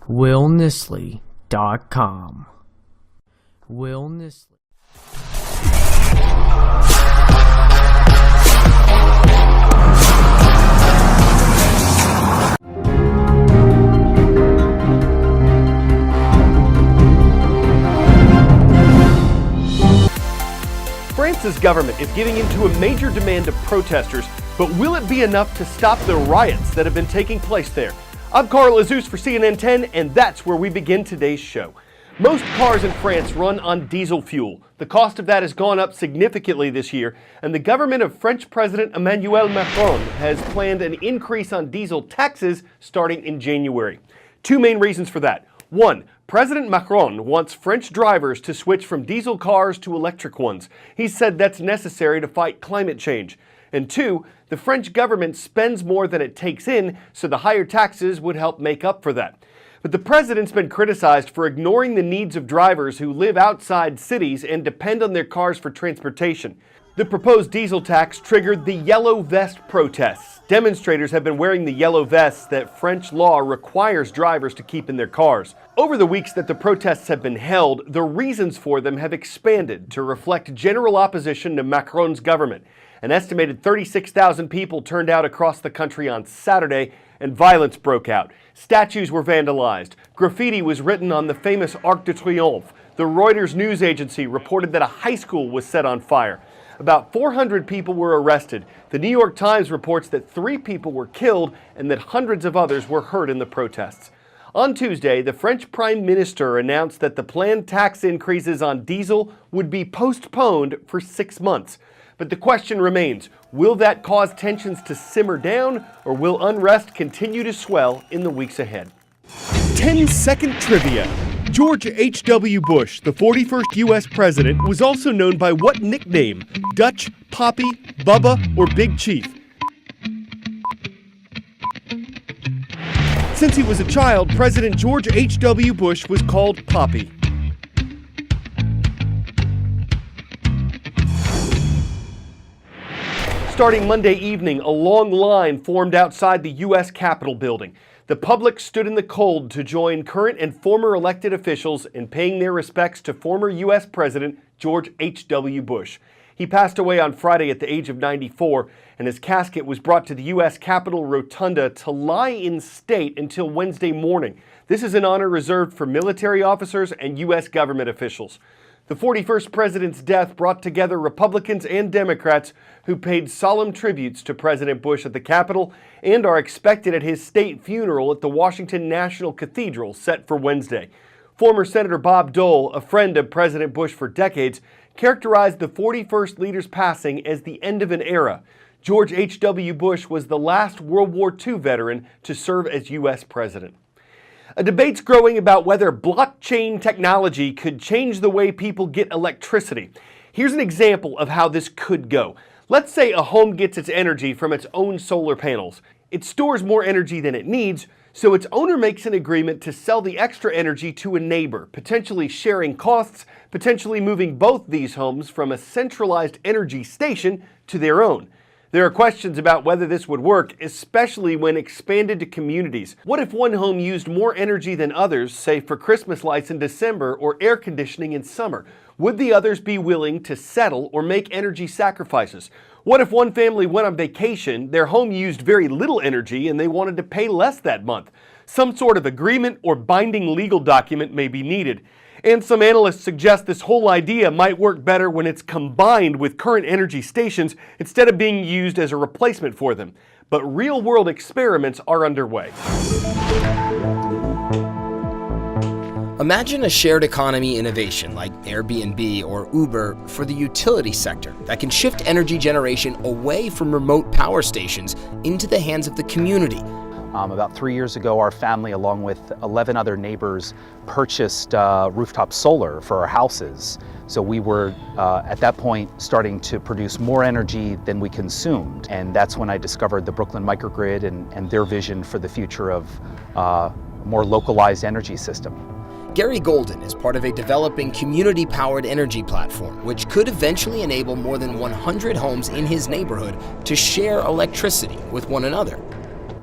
WillNisley.com. Will Nisley. France's government is giving in to a major demand of protesters, but will it be enough to stop the riots that have been taking place there? I'm Carl Azus for CNN 10, and that's where we begin today's show. Most cars in France run on diesel fuel. The cost of that has gone up significantly this year, and the government of French President Emmanuel Macron has planned an increase on diesel taxes starting in January. Two main reasons for that. One, President Macron wants French drivers to switch from diesel cars to electric ones. He said that's necessary to fight climate change. And two, the French government spends more than it takes in, so the higher taxes would help make up for that. But the president's been criticized for ignoring the needs of drivers who live outside cities and depend on their cars for transportation. The proposed diesel tax triggered the Yellow Vest protests. Demonstrators have been wearing the yellow vests that French law requires drivers to keep in their cars. Over the weeks that the protests have been held, the reasons for them have expanded to reflect general opposition to Macron's government. An estimated 36,000 people turned out across the country on Saturday, and violence broke out. Statues were vandalized. Graffiti was written on the famous Arc de Triomphe. The Reuters news agency reported that a high school was set on fire. About 400 people were arrested. The New York Times reports that 3 people were killed and that hundreds of others were hurt in the protests. On Tuesday, the French Prime Minister announced that the planned tax increases on diesel would be postponed for 6 months. But the question remains, will that cause tensions to simmer down, or will unrest continue to swell in the weeks ahead? 10-second trivia. George H.W. Bush, the 41st U.S. president, was also known by what nickname? Dutch, Poppy, Bubba, or Big Chief? Since he was a child, President George H.W. Bush was called Poppy. Starting Monday evening, a long line formed outside the U.S. Capitol building. The public stood in the cold to join current and former elected officials in paying their respects to former U.S. President George H.W. Bush. He passed away on Friday at the age of 94, and his casket was brought to the U.S. Capitol Rotunda to lie in state until Wednesday morning. This is an honor reserved for military officers and U.S. government officials. The 41st president's death brought together Republicans and Democrats who paid solemn tributes to President Bush at the Capitol and are expected at his state funeral at the Washington National Cathedral set for Wednesday. Former Senator Bob Dole, a friend of President Bush for decades, characterized the 41st leader's passing as the end of an era. George H.W. Bush was the last World War II veteran to serve as U.S. president. A debate's growing about whether blockchain technology could change the way people get electricity. Here's an example of how this could go. Let's say a home gets its energy from its own solar panels. It stores more energy than it needs, so its owner makes an agreement to sell the extra energy to a neighbor, potentially sharing costs, potentially moving both these homes from a centralized energy station to their own. There are questions about whether this would work, especially when expanded to communities. What if one home used more energy than others, say for Christmas lights in December or air conditioning in summer? Would the others be willing to settle or make energy sacrifices? What if one family went on vacation, their home used very little energy, and they wanted to pay less that month? Some sort of agreement or binding legal document may be needed. And some analysts suggest this whole idea might work better when it's combined with current energy stations instead of being used as a replacement for them. But real-world experiments are underway. Imagine a shared economy innovation like Airbnb or Uber for the utility sector that can shift energy generation away from remote power stations into the hands of the community. About 3 years ago, our family, along with 11 other neighbors, purchased rooftop solar for our houses. So we were, at that point, starting to produce more energy than we consumed. And that's when I discovered the Brooklyn Microgrid and their vision for the future of a more localized energy system. Gary Golden is part of a developing community-powered energy platform, which could eventually enable more than 100 homes in his neighborhood to share electricity with one another.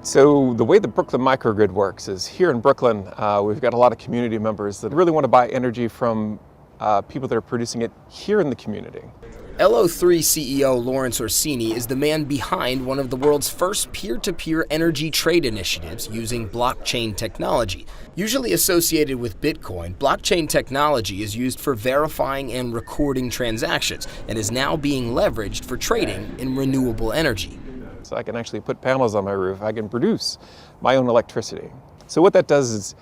So the way the Brooklyn microgrid works is here in Brooklyn, we've got a lot of community members that really want to buy energy from people that are producing it here in the community. LO3 CEO Lawrence Orsini is the man behind one of the world's first peer-to-peer energy trade initiatives using blockchain technology. Usually associated with Bitcoin, blockchain technology is used for verifying and recording transactions and is now being leveraged for trading in renewable energy. So I can actually put panels on my roof. I can produce my own electricity. So what that does is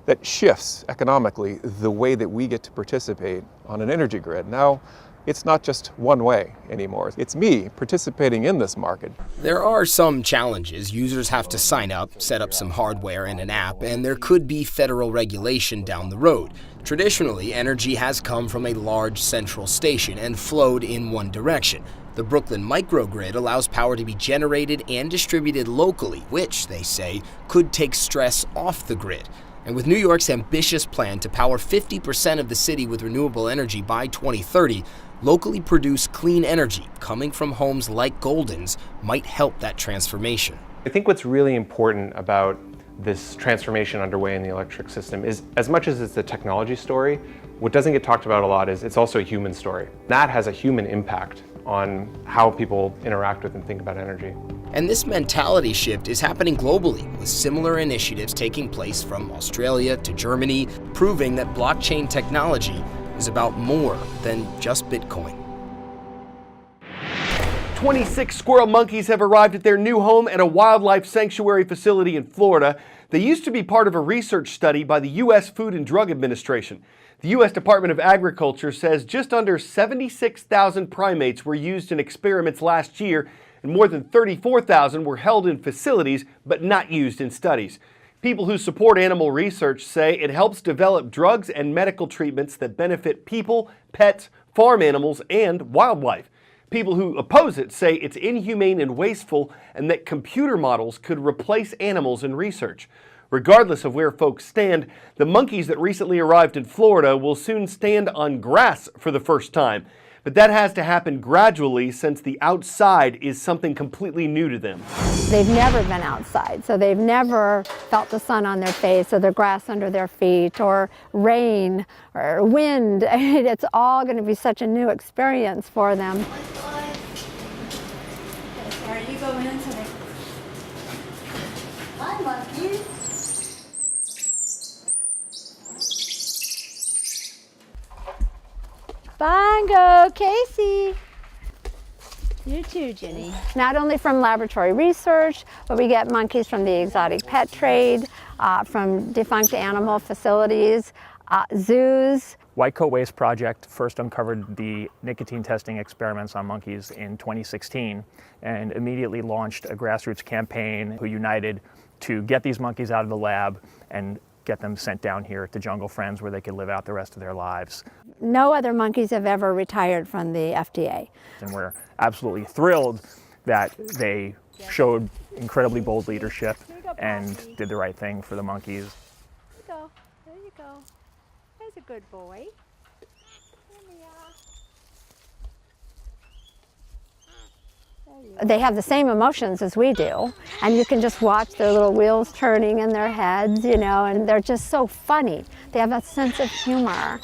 that shifts economically the way that we get to participate on an energy grid. Now, it's not just one way anymore. It's me participating in this market. There are some challenges. Users have to sign up, set up some hardware and an app, and there could be federal regulation down the road. Traditionally, energy has come from a large central station and flowed in one direction. The Brooklyn microgrid allows power to be generated and distributed locally, which, they say, could take stress off the grid. And with New York's ambitious plan to power 50% of the city with renewable energy by 2030, locally produced clean energy coming from homes like Golden's might help that transformation. I think what's really important about this transformation underway in the electric system is, as much as it's a technology story, what doesn't get talked about a lot is it's also a human story. That has a human impact on how people interact with and think about energy. And this mentality shift is happening globally, with similar initiatives taking place from Australia to Germany, proving that blockchain technology is about more than just Bitcoin. 26 squirrel monkeys have arrived at their new home at a wildlife sanctuary facility in Florida. They used to be part of a research study by the U.S. Food and Drug Administration. The U.S. Department of Agriculture says just under 76,000 primates were used in experiments last year, and more than 34,000 were held in facilities but not used in studies. People who support animal research say it helps develop drugs and medical treatments that benefit people, pets, farm animals, and wildlife. People who oppose it say it's inhumane and wasteful and that computer models could replace animals in research. Regardless of where folks stand, the monkeys that recently arrived in Florida will soon stand on grass for the first time. But that has to happen gradually since the outside is something completely new to them. They've never been outside, so they've never felt the sun on their face or the grass under their feet or rain or wind. It's all going to be such a new experience for them. Sorry, you go in today. Hi, monkey. Bongo, Casey. You too, Jenny. Not only from laboratory research, but we get monkeys from the exotic pet trade, from defunct animal facilities, zoos. White Coat Waste Project first uncovered the nicotine testing experiments on monkeys in 2016 and immediately launched a grassroots campaign who united to get these monkeys out of the lab and get them sent down here to Jungle Friends where they could live out the rest of their lives. No other monkeys have ever retired from the FDA. And we're absolutely thrilled that they showed incredibly bold leadership and did the right thing for the monkeys. There you go. There you go. There's a good boy. They have the same emotions as we do, and you can just watch their little wheels turning in their heads, you know, and they're just so funny. They have a sense of humor.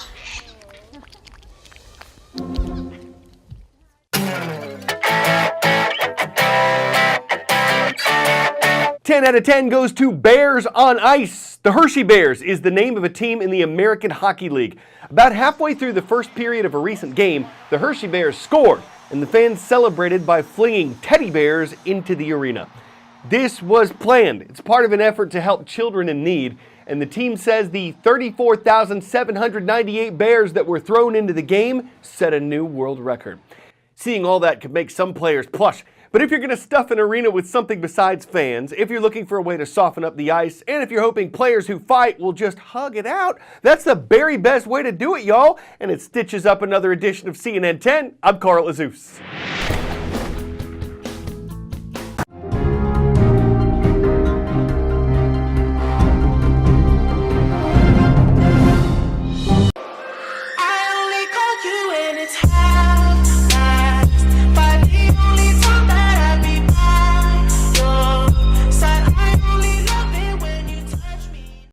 10 out of 10 goes to Bears on Ice. The Hershey Bears is the name of a team in the American Hockey League. About halfway through the first period of a recent game, the Hershey Bears scored, and the fans celebrated by flinging teddy bears into the arena. This was planned. It's part of an effort to help children in need, and the team says the 34,798 bears that were thrown into the game set a new world record. Seeing all that could make some players plush. But if you're going to stuff an arena with something besides fans, if you're looking for a way to soften up the ice, and if you're hoping players who fight will just hug it out, that's the very best way to do it, y'all. And it stitches up another edition of CNN 10. I'm Carl Azuz.